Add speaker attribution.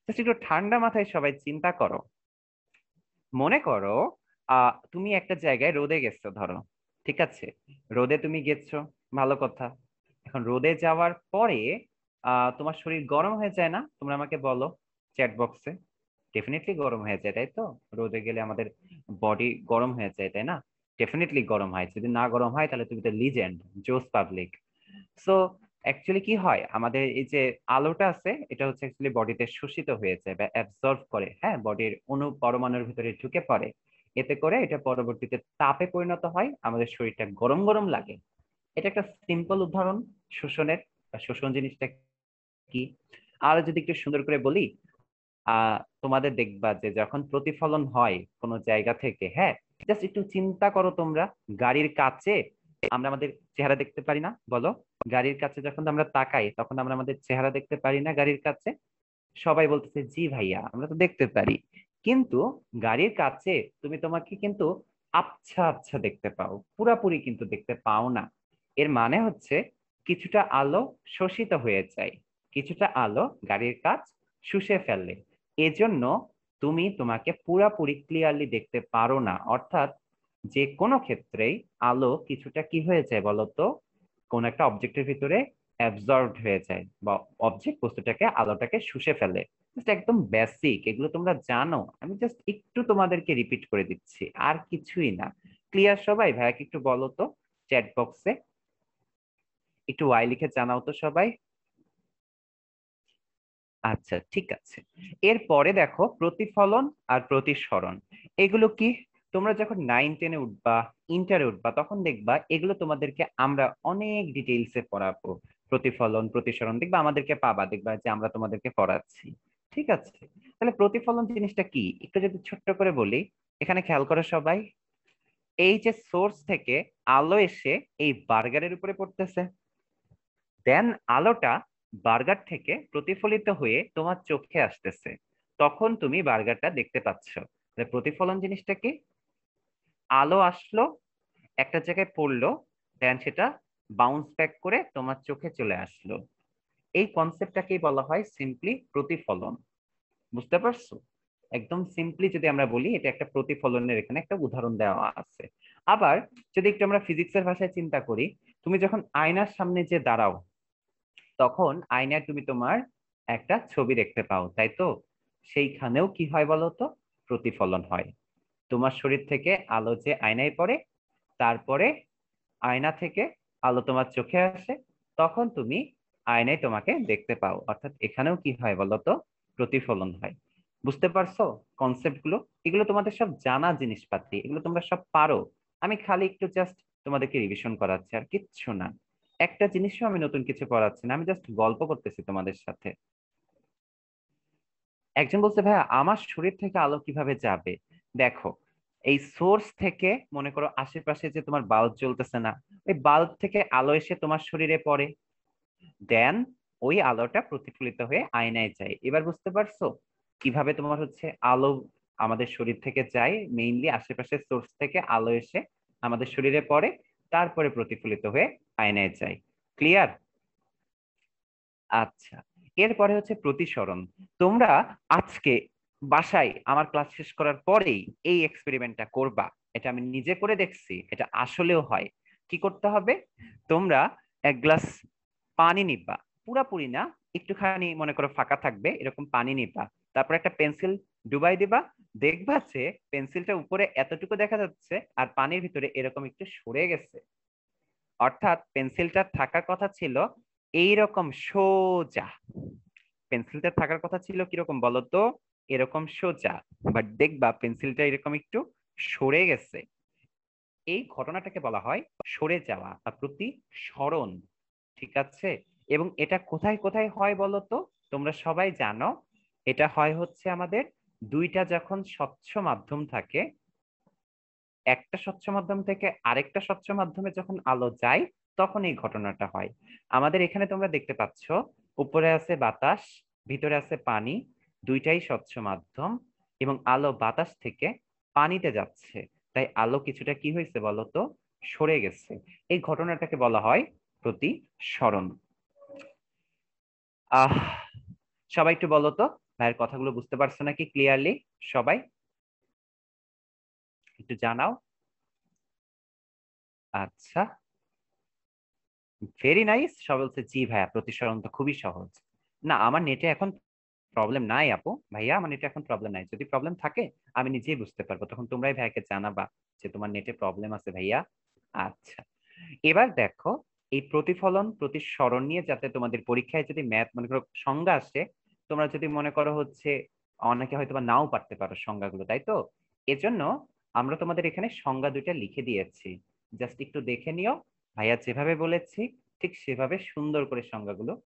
Speaker 1: Just একটু ঠান্ডা মাথায় সবাই চিন্তা করো। মনে করো তুমি একটা জায়গায় রোদে গেছো ধরো, ঠিক আছে? রোদে তুমি গেছো, ভালো কথা। এখন রোদে যাওয়ার পরে তোমার শরীর গরম হয়ে যায় না? তোমরা আমাকে বলো চ্যাট বক্সে। ডেফিনেটলি গরম হয়ে যায়, তাই তো? রোদে গেলে আমাদের বডি গরম হয়ে যায়, তাই না? ডেফিনেটলি গরম হয়। যদি না গরম হয় তাহলে তুমি তো লিজেন্ড, জোস পাবলিক। সো অ্যাকচুয়ালি কি হয়, আমাদের এই যে আলোটা আছে এটা হচ্ছে অ্যাকচুয়ালি বডিতে শোষিত হয়ে যায় বা অ্যাবজর্ব করে, হ্যাঁ, বডির অণু পরমাণুর ভিতরে ঢুকে পড়ে। এতে করে এটা পরবর্তীতে তাপে পরিণত হয়, আমাদের শরীরটা গরম গরম লাগে। এটা একটা সিম্পল উদাহরণ শোষণের। বা শোষণ জিনিসটা কি, আর যদি একটু সুন্দর করে বলি, তোমাদের দেখবা যে যখন প্রতিফলন হয় কোনো জায়গা থেকে, হ্যাঁ, জাস্ট একটু চিন্তা করো তোমরা। গাড়ির কাছে আমরা আমাদের চেহারা দেখতে পারি না, বলো? গাড়ির কাছে যখন আমরা তাকাই তখন আমরা আমাদের চেহারা দেখতে পারি না গাড়ির কাছে? সবাই বলতেছে জি ভাইয়া, আমরা তো দেখতে পারি। কিন্তু গাড়ির কাছে তুমি তোমাকে কিন্তু আবছা আবছা দেখতে পাও, পুরাপুরি কিন্তু দেখতে পাও না। এর মানে হচ্ছে কিছুটা আলো শোষিত হয়ে যায়, কিছুটা আলো গাড়ির কাচ শুষে ফেলে। এজন্য তুমি তোমাকে পুরাপুরি ক্লিয়ারলি দেখতে পারো না। অর্থাৎ যে কোনো ক্ষেত্রেই আলো কিছুটা কি হয়ে যায় বলতো, কোন একটা অবজেক্টের ভিতরে অ্যাবজর্বড হয়ে যায়, বা অবজেক্ট বস্তুটাকে আলোটাকে শুষে ফেলে। জাস্ট একদম বেসিক, এগুলো তোমরা জানো, আমি জাস্ট একটু তোমাদেরকে রিপিট করে দিচ্ছি, আর কিছুই না। ক্লিয়ার সবাই? ভাইয়াকে একটু বলো তো চ্যাট বক্সে, একটু ওয়াই লিখে জানাও তো সবাই। আচ্ছা, ঠিক আছে। এরপরে দেখো প্রতিফলন আর প্রতিসরণ, এগুলো কি? তোমরা যখন 9-10-এ উঠবা, ইন্টারে উঠবা, তখন দেখবা এগুলো তোমাদেরকে আমরা অনেক ডিটেইলসে পড়াবো। প্রতিফলন প্রতিসরণ দেখবা আমাদেরকে পাবা, দেখবা যে আমরা তোমাদেরকে পড়াচ্ছি। ঠিক আছে, তাহলে প্রতিফলন জিনিসটা কি একটু যদি ছোট্ট করে বলি, এখানে খেয়াল করো সবাই। এই যে সোর্স থেকে আলো এসে এই বার্গারের উপরে পড়তেছে, দেন আলোটা বার্গার থেকে প্রতিফলিত হয়ে তোমার চোখে আসতেছে, তখন তুমি বার্গারটা দেখতে পাচ্ছ। তাহলে প্রতিফলন জিনিসটা কি? আলো আসলো, একটা জায়গায় পড়লো, দেন সেটা বাউন্স ব্যাক করে তোমার চোখে চলে আসলো। এই কনসেপ্টটাকেই বলা হয় সিম্পলি প্রতিফলন। বুঝতে পারছো? একদম সিম্পলি যদি আমরা বলি, এটা একটা প্রতিফলনের এখানে একটা উদাহরণ দেওয়া আছে। আবার যদি একটু আমরা ফিজিক্সের ভাষায় চিন্তা করি, তুমি যখন আয়নার সামনে যে দাঁড়াও, তখন আয়নায় তুমি তোমার একটা ছবি দেখতে পাও, তাই তো? সেইখানেও কি হয় বলো তো? প্রতিফলন হয়। তোমার শরীর থেকে আলো যে আয়নায় পড়ে, তারপরে আয়না থেকে আলো তোমার চোখে আসে, তখন তুমি আয়নায় তোমাকে দেখতে পাও। অর্থাৎ এখানেও কি হয় বলতো? প্রতিফলন হয়। বুঝতে পারছো কনসেপ্ট গুলো? এগুলো তোমাদের সব জানা জিনিসপাতি, এগুলো তোমরা সব পারো। আমি খালি একটু জাস্ট তোমাদেরকে রিভিশন করাচ্ছি, আর কিচ্ছু না। একটা জিনিসও আমি নতুন কিছু পড়াচ্ছি না, আমি জাস্ট গল্প করতেছি তোমাদের সাথে। একজন বলছে ভাইয়া আমার শরীর থেকে আলো কিভাবে যাবে? দেখো, এই সোর্স থেকে মনে করো আশেপাশে যে তোমার বাল্ব জ্বলতেছে না, ওই বাল্ব থেকে আলো এসে তোমার শরীরে পড়ে, দেন ওই আলোটা প্রতিফলিত হয়ে আয়নায় যায়। এবার বুঝতে পারছো কিভাবে তোমার হচ্ছে আলো আমাদের শরীর থেকে যায়? মেইনলি আশেপাশের সোর্স থেকে আলো এসে আমাদের শরীরে পড়ে, তারপরে প্রতিফলিত হয়ে আয়নায় যায়। ক্লিয়ার? আচ্ছা, এরপরে হচ্ছে প্রতিসরণ। তোমরা আজকে বাসায় আমার ক্লাস শেষ করার পরেই এই এক্সপেরিমেন্টটা করবা। এটা আমি নিজে করে দেখছি, এটা আসলেও হয়। কি করতে হবে? তোমরা এক গ্লাস পানি নিবা, পুরাপুরি না, একটুখানি মনে করো ফাঁকা থাকবে এরকম পানি নিবা। তারপর একটা পেন্সিল ডুবাই দিবা, দেখবা যে পেন্সিলটা উপরে এতটুকু দেখা যাচ্ছে আর পানির ভিতরে এরকম একটু সরে গেছে। অর্থাৎ পেন্সিলটা থাকার কথা ছিল এইরকম সোজা, পেন্সিলটা থাকার কথা ছিল কিরকম বলতো? এরকম সোজা। বাট দেখবা পেন্সিলটা এরকম একটু সরে গেছে। এই ঘটনাটাকে বলা হয় সরে যাওয়া বা প্রতিসরণ। ঠিক আছে? এবং এটা কোথায় কোথায় হয় বলতো? তোমরা সবাই জানো, এটা হয় হচ্ছে আমাদের দুইটা যখন স্বচ্ছ মাধ্যম থাকে, একটা স্বচ্ছ মাধ্যম থেকে আরেকটা স্বচ্ছ মাধ্যমে যখন আলো যায়, তখন এই ঘটনাটা হয়। আমাদের এখানে তোমরা দেখতে পাচ্ছ উপরে আছে বাতাস, ভিতরে আছে পানি, দুইটাই স্বচ্ছ মাধ্যম, এবং আলো বাতাস থেকে পানিতে যাচ্ছে, তাই আলো কিছুটা কি হয়েছে বলতো? সরে গেছে। এই ঘটনাটাকে বলা হয় প্রতিসরণ। আহ সবাই একটু বলো তো, ভাইয়ের কথাগুলো বুঝতে পারছো নাকি ক্লিয়ারলি সবাই? একটু জানাও। আচ্ছা, ভেরি নাইস। সবাই বলছে জি ভাইয়া, প্রতিসরণ তো খুবই সহজ। না, আমার নেটে এখন প্রবলেম নাই আপু। ভাইয়া, আমার নেটে এখন প্রবলেম নাই। যদি প্রবলেম থাকে আমি নিজেই বুঝতে পারবো, তখন তোমরাই ভাইয়াকে জানাবা যে তোমার নেটে প্রবলেম আছে ভাইয়া। আচ্ছা, এবার দেখো, এই প্রতিফলন প্রতিসরণ নিয়ে যাতে তোমাদের পরীক্ষায় যদি ম্যাথ মনে করো সংজ্ঞা আসে, তোমরা যদি মনে করো হচ্ছে অনেকে হয়তো বা নাও পারতে পারো সংজ্ঞাগুলো, তাই তো? এজন্য আমরা তোমাদের এখানে সংজ্ঞা দুইটা লিখে দিয়েছি, জাস্ট একটু দেখে নিও। ভাইয়া যেভাবে বলেছি ঠিক সেভাবে সুন্দর করে সংজ্ঞাগুলো